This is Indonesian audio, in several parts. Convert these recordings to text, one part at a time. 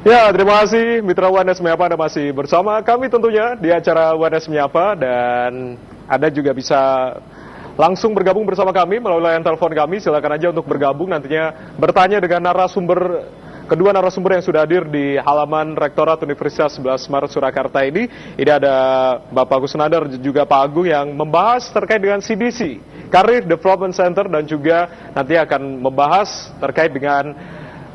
Ya, terima kasih Mitra UNS Menyapa, Anda masih bersama kami tentunya di acara UNS Menyapa, dan Anda juga bisa langsung bergabung bersama kami melalui layar telepon kami. Silakan aja untuk bergabung, nantinya bertanya dengan kedua narasumber yang sudah hadir di halaman Rektorat Universitas 11 Maret Surakarta ini. Ini ada Bapak Kusnandar dan juga Pak Agung yang membahas terkait dengan CDC, Career Development Center, dan juga nanti akan membahas terkait dengan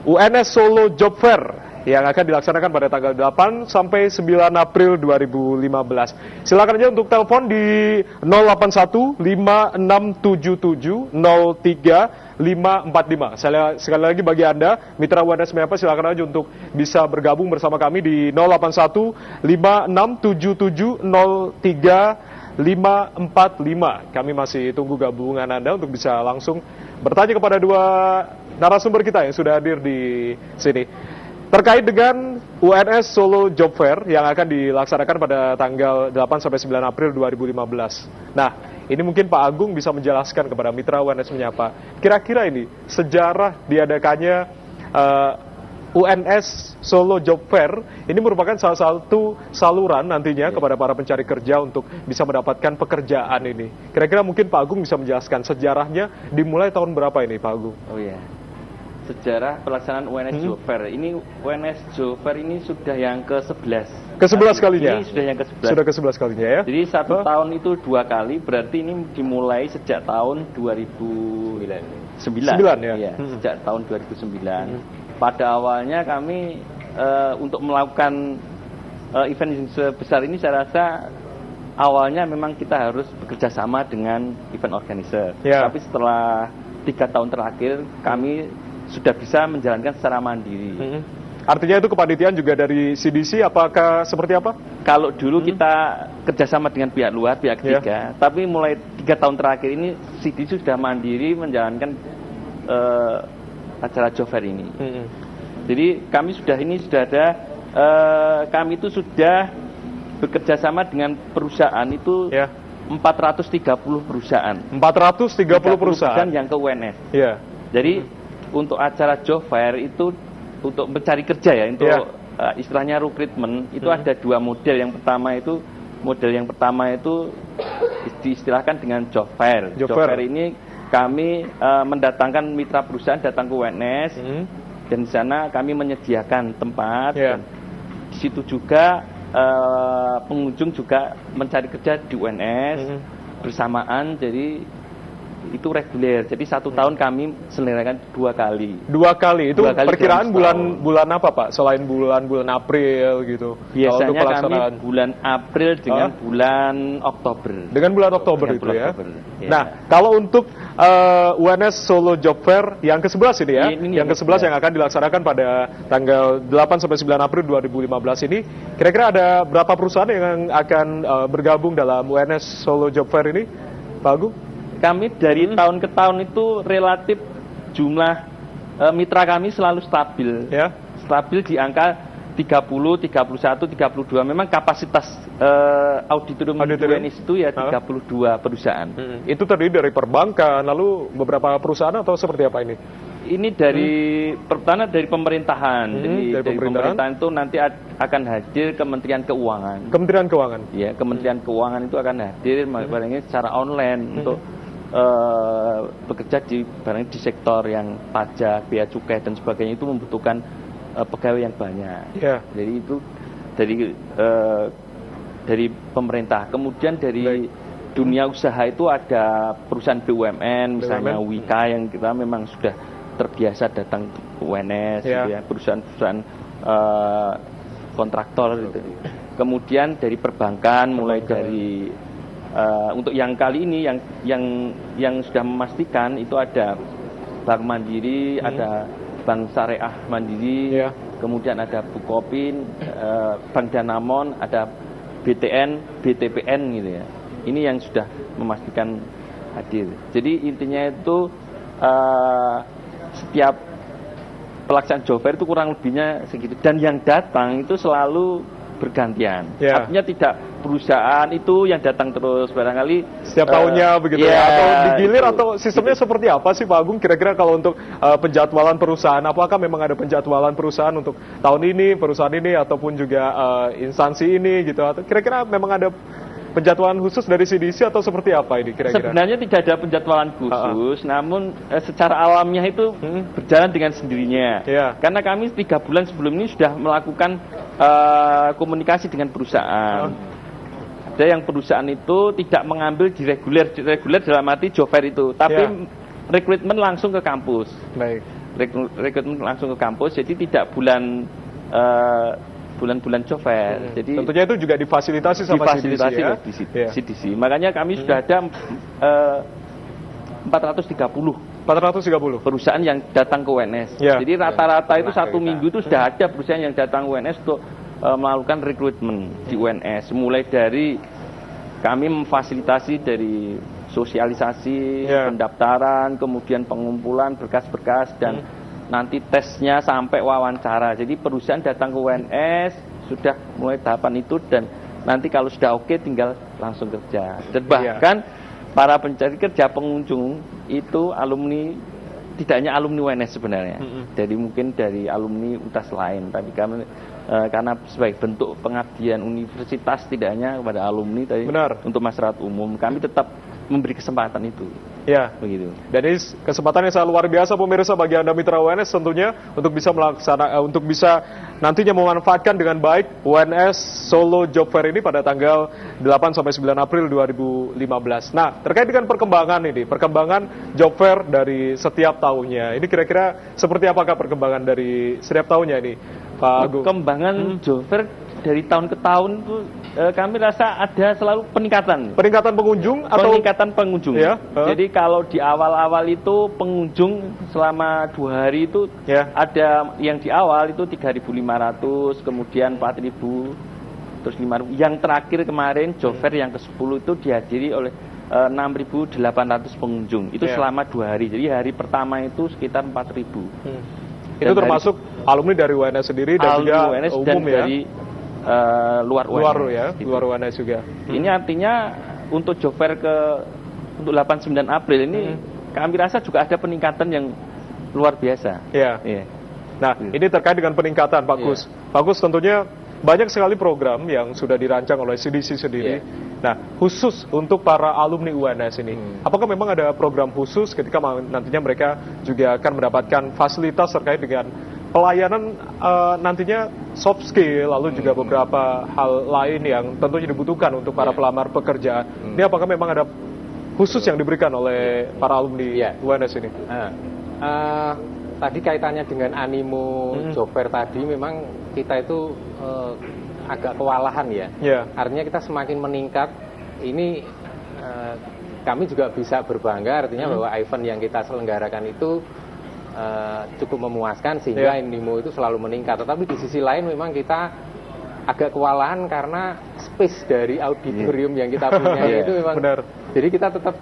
UNS Solo Job Fair yang akan dilaksanakan pada tanggal 8 sampai 9 April 2015. Silakan aja untuk telepon di 081 5677 03 545. Sekali lagi bagi Anda, Mitra UNS Menyapa, silakan aja untuk bisa bergabung bersama kami di 081 5677 03 545. Kami masih tunggu gabungan Anda untuk bisa langsung bertanya kepada dua narasumber kita yang sudah hadir di sini terkait dengan UNS Solo Job Fair yang akan dilaksanakan pada tanggal 8 sampai 9 April 2015. Nah, ini mungkin Pak Agung bisa menjelaskan kepada Mitra UNS Menyapa, kira-kira ini sejarah diadakannya UNS Solo Job Fair ini merupakan salah satu saluran nantinya kepada para pencari kerja untuk bisa mendapatkan pekerjaan ini. Kira-kira mungkin Pak Agung bisa menjelaskan sejarahnya dimulai tahun berapa ini, Pak Agung? Oh iya. Sejarah pelaksanaan UNS Job Fair. Ini UNS Job Fair ini sudah yang ke-11. Ke-11 kalinya? Ini sudah yang ke-11. Sudah ke-11 kalinya ya? Jadi satu tahun itu 2 kali, berarti ini dimulai sejak tahun 2009. 9 ya? Iya, sejak tahun 2009. Pada awalnya kami untuk melakukan event yang sebesar ini, saya rasa awalnya memang kita harus bekerja sama dengan event organizer. Ya. Tapi setelah 3 tahun terakhir kami sudah bisa menjalankan secara mandiri. Artinya itu kepanitiaan juga dari CDC, apakah seperti apa? Kalau dulu kita kerjasama dengan pihak luar, pihak ketiga, tapi mulai 3 tahun terakhir ini CDC sudah mandiri menjalankan acara job fair ini. Jadi kami sudah ada, kami itu sudah bekerja sama dengan perusahaan itu 430 perusahaan. 430 perusahaan yang ke UNS. Ya. Jadi untuk acara job fair itu untuk mencari kerja ya, untuk istilahnya recruitment itu ada 2 model. Model yang pertama itu diistilahkan dengan job fair. Job fair ini kami mendatangkan mitra perusahaan datang ke UNS, dan di sana kami menyediakan tempat. Dan di situ juga pengunjung juga mencari kerja di UNS bersamaan. Jadi itu reguler. Jadi 1 tahun kami selenggarakan 2 kali. 2 kali. Itu perkiraan bulan apa, Pak? Selain bulan April gitu. Biasanya kami bulan April dengan bulan Oktober. Dengan bulan Oktober itu ya. Nah, kalau untuk UNS Solo Job Fair yang ke-11 ini ya, yang ke-11 yang akan dilaksanakan pada tanggal 8 sampai 9 April 2015 ini, kira-kira ada berapa perusahaan yang akan bergabung dalam UNS Solo Job Fair ini, Pak Agung? Kami dari tahun ke tahun itu relatif jumlah mitra kami selalu stabil. Stabil di angka 30, 31, 32. Memang kapasitas auditorium UNS itu ya 32 perusahaan. Itu terdiri dari perbankan, lalu beberapa perusahaan atau seperti apa ini? Ini pertama dari pemerintahan. Jadi dari pemerintahan itu nanti akan hadir Kementerian Keuangan. Kementerian Keuangan? Ya, Kementerian Keuangan itu akan hadir barangnya secara online untuk bekerja di sektor yang pajak, bea cukai dan sebagainya, itu membutuhkan pegawai yang banyak. Jadi itu dari pemerintah. Kemudian dari dunia usaha itu ada perusahaan BUMN, misalnya Wika yang kita memang sudah terbiasa datang ke UNS, gitu ya, perusahaan-perusahaan kontraktor gitu. Kemudian dari perbankan, mulai dari untuk yang kali ini yang sudah memastikan itu ada Bank Mandiri, ada Bank Syariah Mandiri, kemudian ada Bukopin, Bank Danamon, ada BTN, BTPN gitu ya. Ini yang sudah memastikan hadir. Jadi intinya itu setiap pelaksanaan job fair itu kurang lebihnya segitu, dan yang datang itu selalu bergantian. Artinya perusahaan itu yang datang terus barangkali setiap tahunnya begitu ya, atau digilir atau sistemnya seperti apa sih Pak Agung kira-kira kalau untuk penjadwalan perusahaan, apakah memang ada penjadwalan perusahaan untuk tahun ini, perusahaan ini ataupun juga instansi ini gitu, atau kira-kira memang ada penjadwalan khusus dari CDC atau seperti apa ini kira-kira? Sebenarnya tidak ada penjadwalan khusus, namun secara alamiah itu berjalan dengan sendirinya. Karena kami 3 bulan sebelum ini sudah melakukan komunikasi dengan perusahaan. Ada yang perusahaan itu tidak mengambil di reguler dalam arti job fair itu, tapi rekrutmen langsung ke kampus. Baik. Rekrutmen langsung ke kampus, jadi tidak bulan-bulan job fair. Jadi tentunya itu juga difasilitasi sama CDC. Makanya kami sudah ada 430 perusahaan yang datang ke UNS. Jadi rata-rata itu satu minggu itu sudah ada perusahaan yang datang ke UNS untuk melakukan rekrutmen di UNS. Mulai dari kami memfasilitasi dari sosialisasi, pendaftaran, kemudian pengumpulan berkas-berkas dan nanti tesnya sampai wawancara. Jadi perusahaan datang ke UNS sudah mulai tahapan itu dan nanti kalau sudah oke tinggal langsung kerja. Dan bahkan para pencari kerja pengunjung itu alumni, tidak hanya alumni UNS sebenarnya. Jadi mungkin dari alumni UTAS lain. Tapi kami karena sebagai bentuk pengabdian universitas tidak hanya kepada alumni tapi untuk masyarakat umum, kami tetap memberi kesempatan itu. Begitu. Dan ini kesempatan yang sangat luar biasa pemirsa bagi Anda mitra UNS tentunya untuk bisa untuk bisa nantinya memanfaatkan dengan baik UNS Solo Job Fair ini pada tanggal 8 sampai 9 April 2015. Nah, terkait dengan perkembangan Job Fair dari setiap tahunnya. Ini kira-kira seperti apakah perkembangan dari setiap tahunnya ini, Pak Agung? Perkembangan Job Fair dari tahun ke tahun itu kami rasa ada selalu peningkatan. Peningkatan pengunjung atau peningkatan pengunjung. Jadi kalau di awal-awal itu pengunjung selama 2 hari itu ada yang di awal itu 3.500, kemudian 4.000, terus 5.000. Yang terakhir kemarin Job Fair yang ke-10 itu dihadiri oleh 6.800 pengunjung. Itu selama 2 hari. Jadi hari pertama itu sekitar 4.000. Itu termasuk alumni dari UNS sendiri dan juga UNS umum dan dari luar UNS juga. Ini artinya untuk Job Fair untuk 8-9 April ini kami rasa juga ada peningkatan yang luar biasa. Nah, ini terkait dengan peningkatan Pak Gus. Pak Gus, tentunya banyak sekali program yang sudah dirancang oleh CDC sendiri. Nah, khusus untuk para alumni UNS ini, apakah memang ada program khusus ketika nantinya mereka juga akan mendapatkan fasilitas terkait dengan pelayanan nantinya soft skill, lalu juga beberapa hal lain yang tentunya dibutuhkan untuk para pelamar pekerjaan. Ini apakah memang ada khusus yang diberikan oleh para alumni UNS ini? Tadi kaitannya dengan animo Job Fair tadi, memang kita itu agak kewalahan Artinya kita semakin meningkat. Ini kami juga bisa berbangga, artinya bahwa event yang kita selenggarakan itu cukup memuaskan sehingga animo itu selalu meningkat. Tetapi di sisi lain memang kita agak kewalahan karena space dari auditorium yang kita punya itu memang jadi kita tetap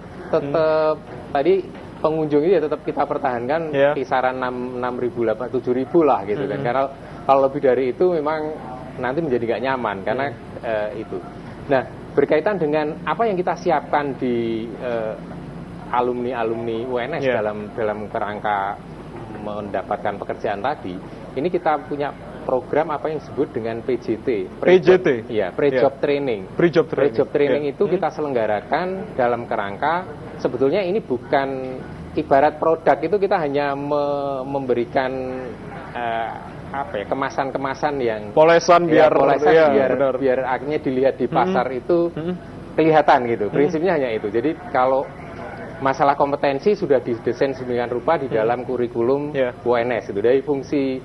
tadi pengunjung ini tetap kita pertahankan kisaran 6.000, 7.000 lah gitu kan. Karena kalau lebih dari itu memang nanti menjadi nggak nyaman karena itu. Nah, berkaitan dengan apa yang kita siapkan di alumni UNS dalam kerangka mendapatkan pekerjaan tadi, ini kita punya program apa yang disebut dengan PJT. Pre-job training. Pre-job training itu kita selenggarakan dalam kerangka, sebetulnya ini bukan ibarat produk itu kita hanya memberikan kemasan-kemasan yang polesan biar akhirnya dilihat di pasar itu kelihatan gitu. Prinsipnya hanya itu. Jadi kalau masalah kompetensi sudah didesain sedemikian rupa di dalam kurikulum UNS itu. Dari fungsi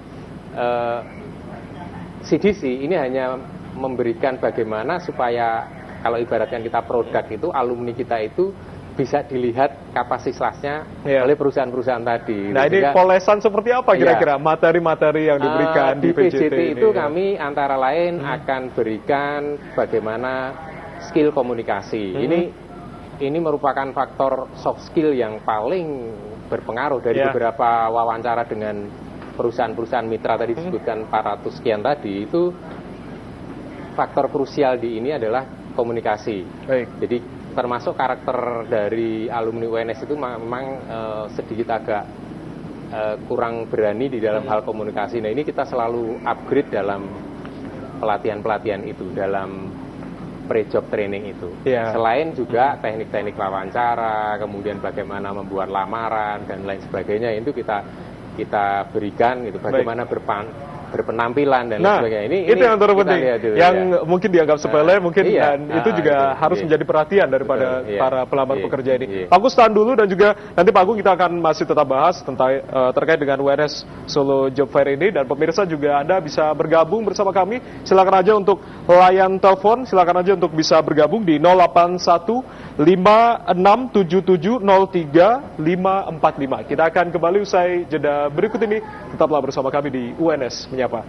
CDC ini hanya memberikan bagaimana supaya kalau ibaratkan kita produk itu, alumni kita itu bisa dilihat kapasitasnya oleh perusahaan-perusahaan tadi. Nah, ini polesan seperti apa kira-kira materi-materi yang diberikan di PJT itu ini? Kami antara lain akan berikan bagaimana skill komunikasi. Ini merupakan faktor soft skill yang paling berpengaruh dari beberapa wawancara dengan perusahaan-perusahaan mitra tadi disebutkan 400 sekian tadi. Itu faktor krusial di ini adalah komunikasi. Baik. Jadi termasuk karakter dari alumni UNS itu memang sedikit agak kurang berani di dalam hal komunikasi. Nah, ini kita selalu upgrade dalam pelatihan-pelatihan itu, dalam pre-job training itu. Selain juga teknik-teknik wawancara, kemudian bagaimana membuat lamaran dan lain sebagainya, itu kita berikan gitu, bagaimana berpenampilan dan lain sebagainya. Ini yang terpenting, yang mungkin dianggap sepele, mungkin dan itu juga harus menjadi perhatian daripada para pelamar pekerja ini. Pak Agus tahan dulu, dan juga nanti Pak Agung kita akan masih tetap bahas tentang terkait dengan UNS Solo Job Fair ini, dan pemirsa juga Anda bisa bergabung bersama kami. Silakan aja untuk layan telepon, silakan aja untuk bisa bergabung di 081 5677 03 545. Kita akan kembali usai jeda berikut ini. Tetaplah bersama kami di UNS Menyapa.